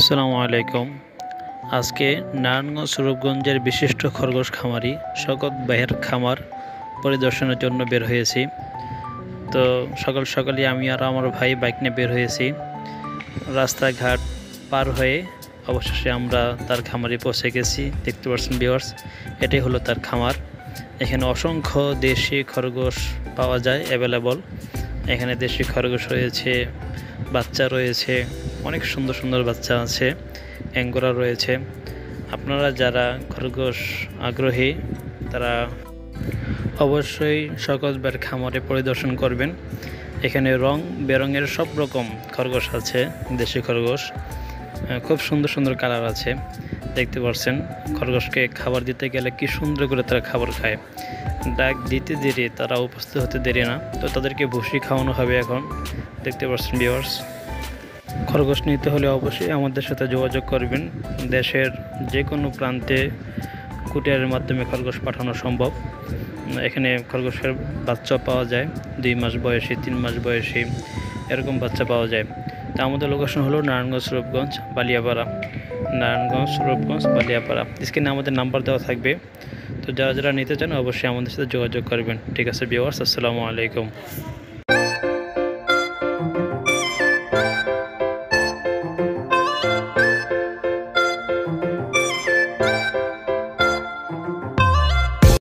আসসালামু আলাইকুম। আজকে নারায়ণগঞ্জ রূপগঞ্জের বিশিষ্ট খরগোশ খামারি শওকত ভাইয়ের খামার পরিদর্শনের জন্য বের হয়েছি। তো সকাল সকালই আমি আর আমার ভাই বাইক নিয়ে বের হয়েছি। রাস্তাঘাট পার হয়ে অবশেষে আমরা তার খামারে পৌঁছে গেছি। দেখতে পাচ্ছেন ভিউয়ার্স, এটাই হলো তার খামার। এখানে অসংখ্য দেশি খরগোশ পাওয়া যায় অ্যাভেলেবল। এখানে দেশি খরগোশ রয়েছে, বাচ্চা রয়েছে, অনেক সুন্দর সুন্দর বাচ্চা আছে, অ্যাঙ্গোরা রয়েছে। আপনারা যারা খরগোশ আগ্রহী তারা অবশ্যই শওকত ভাইয়ের খামারে পরিদর্শন করবেন। এখানে রং বেরঙের সব রকম খরগোশ আছে, দেশি খরগোশ, খুব সুন্দর সুন্দর কালার আছে। দেখতে পাচ্ছেন খরগোশকে খাবার দিতে গেলে কি সুন্দর করে তারা খাবার খায়। ডাক দিতে দেরি, তারা উপস্থিত হতে দেরি না। তো তাদেরকে ভুসি খাওয়ানো হবে এখন। দেখতে পাচ্ছেন ভিউয়ার্স, খরগোশ নিতে হলে অবশ্যই আমাদের সাথে যোগাযোগ করবেন। দেশের যে কোনো প্রান্তে কুরিয়ারের মাধ্যমে খরগোশ পাঠানো সম্ভব। এখানে খরগোশের বাচ্চা পাওয়া যায়, 2 মাস বয়সী, 3 মাস বয়সী, এরকম বাচ্চা পাওয়া যায়। তো আমাদের লোকেশন হলো নারায়ণগঞ্জ রূপগঞ্জ বালিয়াপাড়া। নারায়ণগঞ্জ রূপগঞ্জ বালিয়াপাড়া। স্ক্রিনে আমাদের নাম্বার দেওয়া থাকবে। তো যারা যারা নিতে চান অবশ্যই আমাদের সাথে যোগাযোগ করবেন। ঠিক আছে ভিউয়ার্স, আসসালামু আলাইকুম।